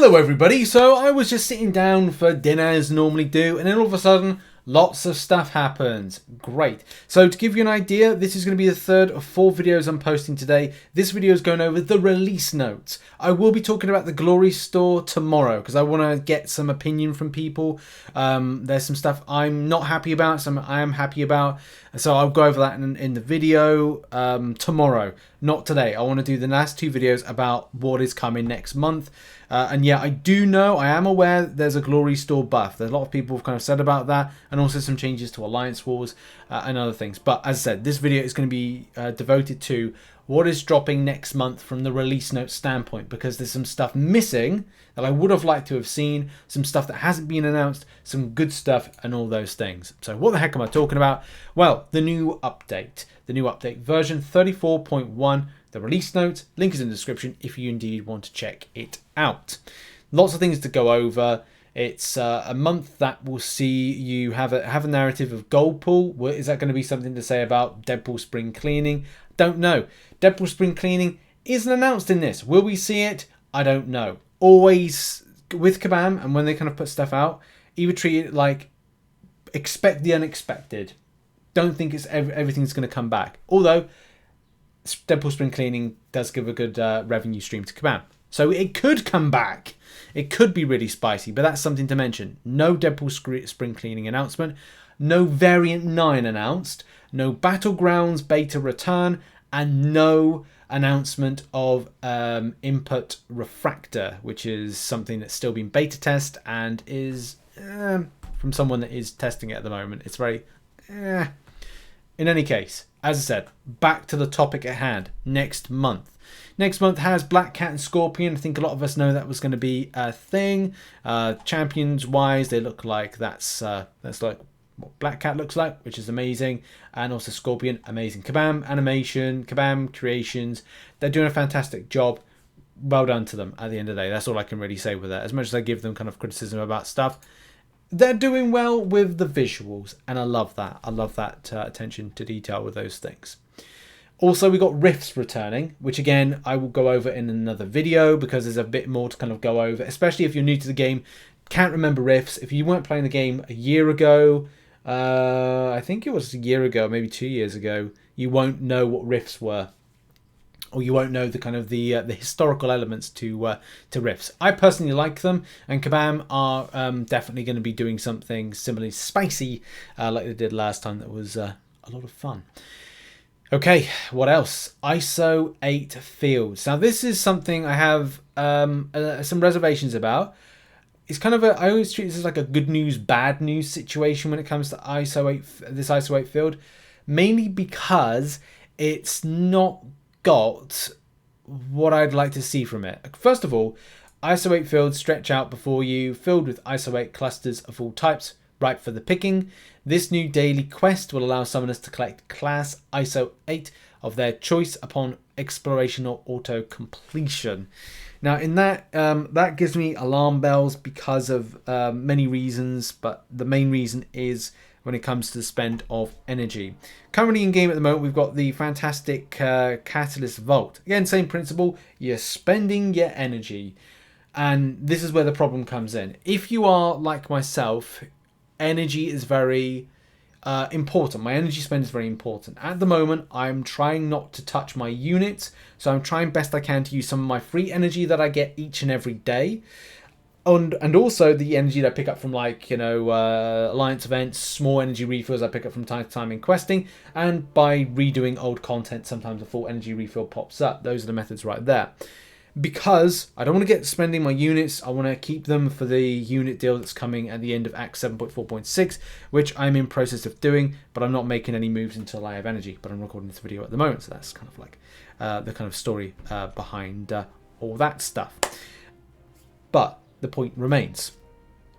Hello everybody, so I was just sitting down for dinner as normally do, and then all of a sudden lots of stuff happens. Great. So to give you an idea, this is going to be the third of 4 videos I'm posting today. This video is going over the release notes. I will be talking about the Glory Store tomorrow because I want to get some opinion from people. There's some stuff I'm not happy about, some I am happy about. So I'll go over that in the video tomorrow, not today. I want to do the last 2 videos about what is coming next month. And yeah, I do know, I am aware there's a Glory Store buff. There's a lot of people have kind of said about that, and also some changes to Alliance Wars and other things. But as I said, this video is going to be devoted to what is dropping next month from the release note standpoint, because there's some stuff missing that I would have liked to have seen, some stuff that hasn't been announced, some good stuff, and all those things. So what the heck am I talking about? Well, the new update version 34.1. The release notes, link is in the description if you indeed want to check it out. Lots of things to go over. It's a month that will see you have a narrative of gold pool. Is that going to be something to say about Deadpool spring cleaning? Don't know. Deadpool spring cleaning isn't announced in this. Will we see it? I don't know. Always with Kabam, and when they kind of put stuff out, either treat it like expect the unexpected. Don't think it's everything's going to come back. Although Deadpool spring cleaning does give a good revenue stream to Kabam. So it could come back. It could be really spicy, but that's something to mention. No Deadpool spring cleaning announcement. No Variant 9 announced. No Battlegrounds beta return. And no announcement of Input Refractor, which is something that's still being beta test and is, from someone that is testing it at the moment, it's very, In any case, as I said, back to the topic at hand, next month. Next month has Black Cat and Scorpion. I think a lot of us know that was going to be a thing. Champions wise, they look like that's like what Black Cat looks like, which is amazing. And also Scorpion, amazing. Kabam animation, Kabam creations. They're doing a fantastic job. Well done to them at the end of the day. That's all I can really say with that. As much as I give them kind of criticism about stuff, they're doing well with the visuals, and I love that. I love that attention to detail with those things. Also, we got Riffs returning, which again, I will go over in another video because there's a bit more to kind of go over, especially if you're new to the game, can't remember Riffs. If you weren't playing the game a year ago, I think it was a year ago, maybe 2 years ago, you won't know what Riffs were. Or you won't know the kind of the historical elements to Riffs. I personally like them, and Kabam are definitely going to be doing something similarly spicy like they did last time. That was a lot of fun. Okay, what else? ISO 8 fields. Now this is something I have some reservations about. It's kind of I always treat this as like a good news, bad news situation when it comes to ISO 8. This ISO 8 field, mainly because it's not got what I'd like to see from it. First of all, ISO 8 fields stretch out before you, filled with ISO 8 clusters of all types, ripe for the picking. This new daily quest will allow summoners to collect class ISO 8 of their choice upon exploration or auto completion. Now in that, that gives me alarm bells because of many reasons, but the main reason is when it comes to the spend of energy. Currently in game at the moment, we've got the fantastic Catalyst Vault. Again, same principle, you're spending your energy. And this is where the problem comes in. If you are like myself, energy is very important. My energy spend is very important. At the moment, I'm trying not to touch my units, so I'm trying best I can to use some of my free energy that I get each and every day. And also the energy that I pick up from, like, you know, alliance events, small energy refills I pick up from time to time in questing, and by redoing old content, sometimes a full energy refill pops up. Those are the methods right there. Because I don't want to get spending my units, I want to keep them for the unit deal that's coming at the end of Act 7.4.6, which I'm in process of doing, but I'm not making any moves until I have energy. But I'm recording this video at the moment, so that's kind of like the kind of story behind all that stuff. But the point remains.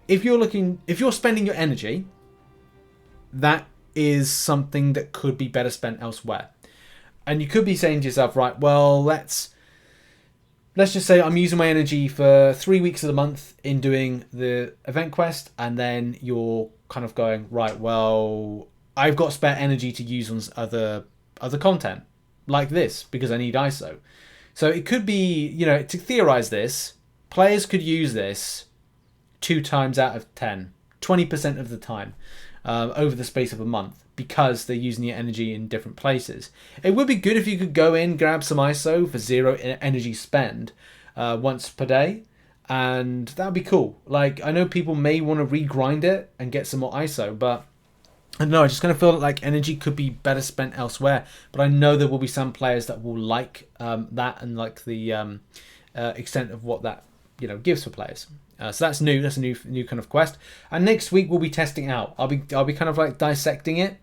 If you're spending your energy, that is something that could be better spent elsewhere. And you could be saying to yourself, right, well, let's just say I'm using my energy for 3 weeks of the month in doing the event quest, and then you're kind of going, right, well, I've got spare energy to use on other content like this because I need ISO. So it could be, you know, to theorize this, players could use this 2 times out of 10, 20% of the time over the space of a month, because they're using your energy in different places. It would be good if you could go in, grab some ISO for 0 energy spend once per day, and that would be cool. Like, I know people may want to regrind it and get some more ISO, but I don't know, I just kind of feel like energy could be better spent elsewhere. But I know there will be some players that will like that, and like the extent of what that gives for players. So that's new. That's a new kind of quest. And next week we'll be testing out. I'll be kind of like dissecting it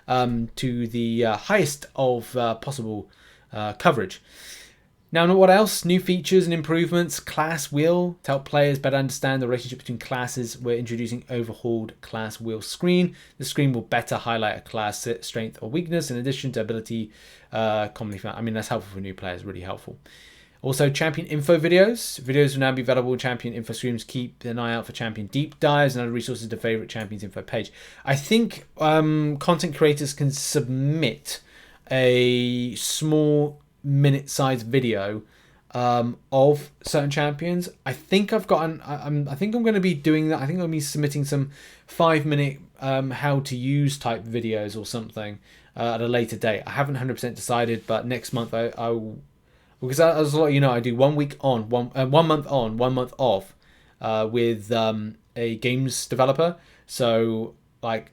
to the highest of possible coverage. Now, what else? New features and improvements. Class wheel to help players better understand the relationship between classes. We're introducing overhauled class wheel screen. The screen will better highlight a class strength or weakness in addition to ability commonly found. I mean, that's helpful for new players. Really helpful. Also, champion info videos. Videos will now be available in champion info streams. Keep an eye out for champion deep dives and other resources to favorite champions info page. I think content creators can submit a small minute-sized video of certain champions. I think I've got I think I'm going to be doing that. I think I'm going to be submitting some 5-minute how to use type videos or something at a later date. I haven't 100% decided, but next month I will. Because as a lot of you know, I do 1 week on, 1 month on, 1 month off with a games developer. So like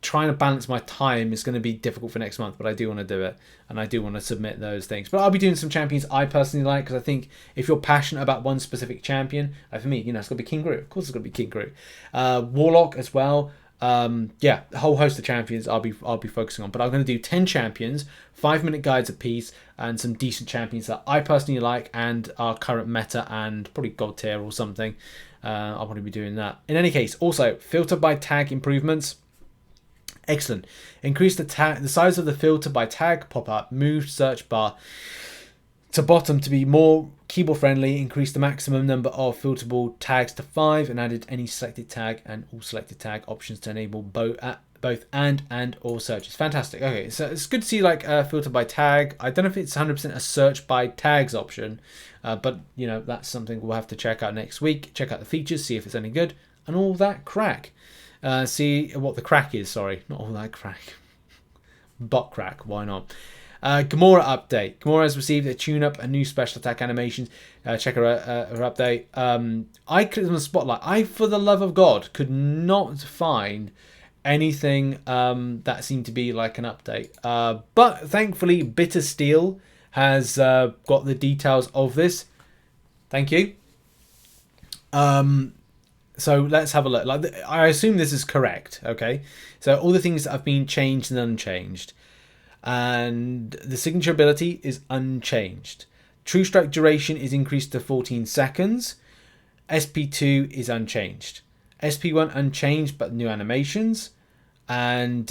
trying to balance my time is going to be difficult for next month, but I do want to do it, and I do want to submit those things. But I'll be doing some champions I personally like, because I think if you're passionate about one specific champion, like for me, it's got to be King Groot. Of course, it's got to be King Groot. Warlock as well. Yeah, a whole host of champions I'll be focusing on, but I'm going to do 10 champions, 5-minute guides apiece, and some decent champions that I personally like and are current meta and probably god tier or something. I'll probably be doing that. In any case, also filter by tag improvements. Excellent. Increase the size of the filter by tag pop-up. Move search bar to bottom to be more keyboard friendly. Increase the maximum number of filterable tags to 5 and added any selected tag and all selected tag options to enable both and or searches. Fantastic. Okay, so it's good to see like filter by tag. I don't know if it's 100% a search by tags option, but that's something we'll have to check out next week. Check out the features, see if it's any good, and all that crack. See what the crack is. Sorry, not all that crack. Butt crack. Why not? Gamora update. Gamora has received a tune-up and new special attack animations. Check her update. I clicked on the spotlight. I, for the love of God, could not find anything that seemed to be like an update. But thankfully, Bitter Steel has got the details of this. Thank you. So let's have a look. Like, I assume this is correct. Okay. So all the things that have been changed and unchanged. And the signature ability is unchanged. True Strike duration is increased to 14 seconds. SP2 is unchanged. SP1 unchanged but new animations. And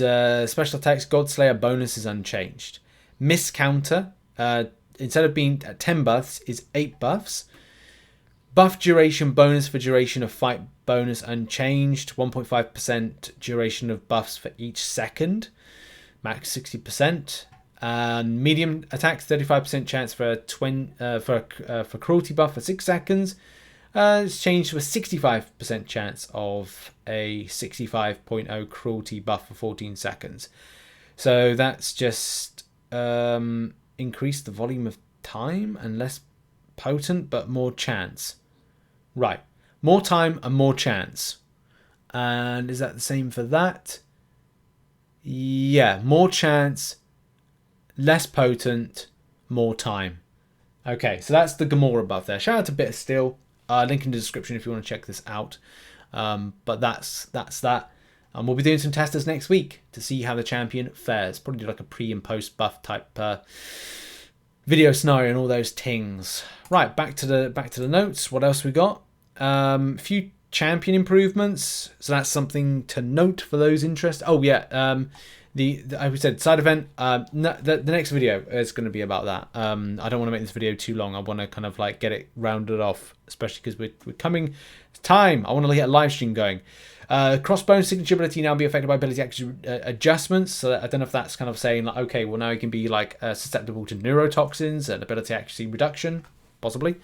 special attacks Godslayer bonus is unchanged. Miss counter, instead of being 10 buffs, is 8 buffs. Buff duration bonus for duration of fight bonus unchanged. 1.5% duration of buffs for each second. Max 60%. Medium attack 35% chance for for cruelty buff for 6 seconds. It's changed to a 65% chance of a 65.0 cruelty buff for 14 seconds. So that's just increased the volume of time and less potent but more chance. Right. More time and more chance. And is that the same for that? Yeah, more chance, less potent, more time. Okay, so that's the Gamora buff there. Shout out to Bitter Steel. Link in the description if you want to check this out. But that's that. And we'll be doing some testers next week to see how the champion fares. Probably do like a pre and post buff type video scenario and all those things. Right, back to the notes. What else we got? Few champion improvements, so that's something to note for those interested. Oh yeah, the I said side event. The next video is going to be about that. I don't want to make this video too long. I want to kind of like get it rounded off, especially because we're coming time. I want to get a live stream going. Crossbone signature ability now be affected by ability action adjustments. So I don't know if that's kind of saying like, okay, well now you can be like susceptible to neurotoxins and ability accuracy reduction, possibly.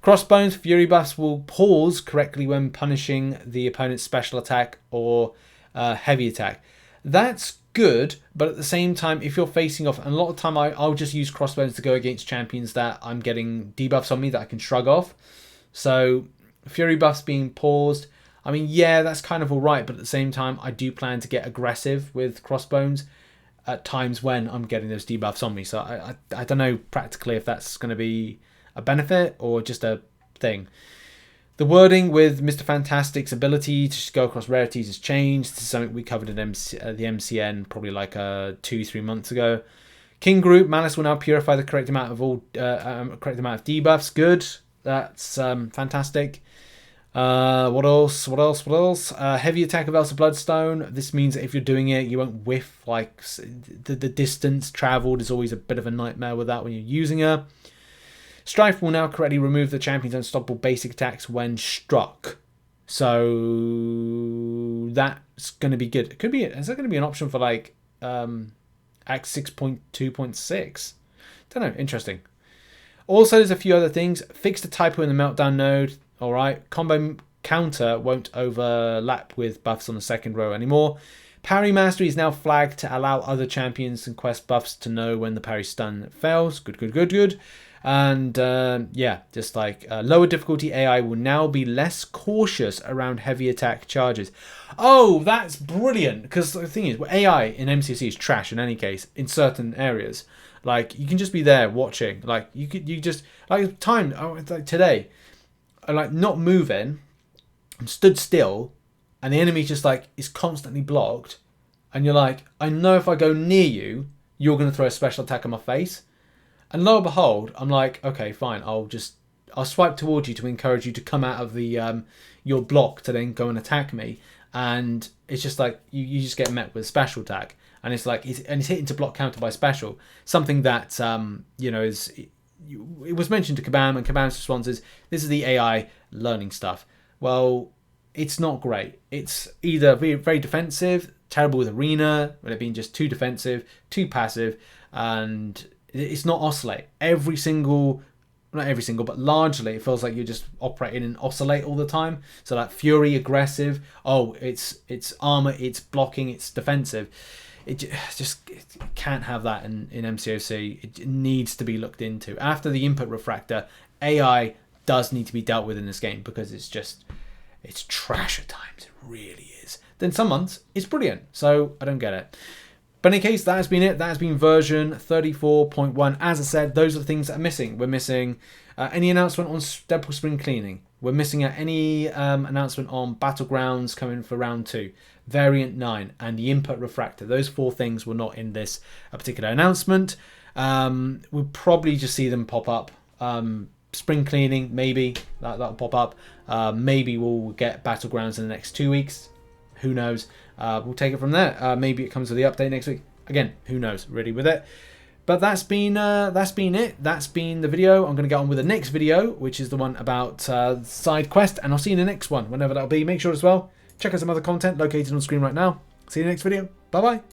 Crossbones, Fury buffs will pause correctly when punishing the opponent's special attack or heavy attack. That's good, but at the same time, if you're facing off, and a lot of time I'll just use Crossbones to go against champions that I'm getting debuffs on me that I can shrug off. So Fury buffs being paused, I mean, yeah, that's kind of alright, but at the same time, I do plan to get aggressive with Crossbones at times when I'm getting those debuffs on me. So I don't know practically if that's going to be a benefit or just a thing. The wording with Mr. Fantastic's ability to just go across rarities has changed. This is something we covered at the MCN probably like 2-3 months ago. King Group, Malice will now purify the correct amount of debuffs. Good. That's fantastic. What else? Heavy attack of Elsa Bloodstone. This means that if you're doing it, you won't whiff. Like the distance traveled is always a bit of a nightmare with that when you're using her. Strife will now correctly remove the champion's unstoppable basic attacks when struck. So that's going to be good. It could be. Is that going to be an option for like Act 6.2.6? Don't know. Interesting. Also, there's a few other things. Fix the typo in the Meltdown node. All right. Combo counter won't overlap with buffs on the second row anymore. Parry Mastery is now flagged to allow other champions and quest buffs to know when the parry stun fails. Good. And yeah, just like lower difficulty AI will now be less cautious around heavy attack charges. Oh, that's brilliant. Because the thing is, AI in MCOC is trash in any case, in certain areas. Like, you can just be there watching. Like, you just, like, like today, like, not moving, and stood still, and the enemy just, like, is constantly blocked. And you're like, I know if I go near you, you're going to throw a special attack on my face. And lo and behold, I'm like, okay, fine. I'll swipe towards you to encourage you to come out of the your block to then go and attack me. And it's just like you just get met with a special attack, and it's like it's hitting to block counter by special. Something that you know it was mentioned to Kabam, and Kabam's response is, "This is the AI learning stuff." Well, it's not great. It's either very defensive, terrible with arena, with it being just too defensive, too passive, and it's not oscillate. Not every single, but largely it feels like you're just operating in oscillate all the time. So like Fury, aggressive. Oh, it's armor, it's blocking, it's defensive. It can't have that in MCOC. It needs to be looked into. After the input refractor, AI does need to be dealt with in this game because it's trash at times. It really is. Then some months it's brilliant. So I don't get it. But in any case, that has been it. That has been version 34.1. As I said, those are the things that are missing. We're missing any announcement on Deadpool Spring Cleaning. We're missing any announcement on Battlegrounds coming for round 2. Variant 9 and the input refractor. Those 4 things were not in this particular announcement. We'll probably just see them pop up. Spring Cleaning, maybe. That'll pop up. Maybe we'll get Battlegrounds in the next 2 weeks. Who knows? We'll take it from there. Maybe it comes with the update next week. Again, who knows really with it. But that's been it. That's been the video. I'm going to get on with the next video, which is the one about side quest, and I'll see you in the next one, whenever that'll be. Make sure as well, check out some other content located on screen right now. See you in the next video. Bye bye.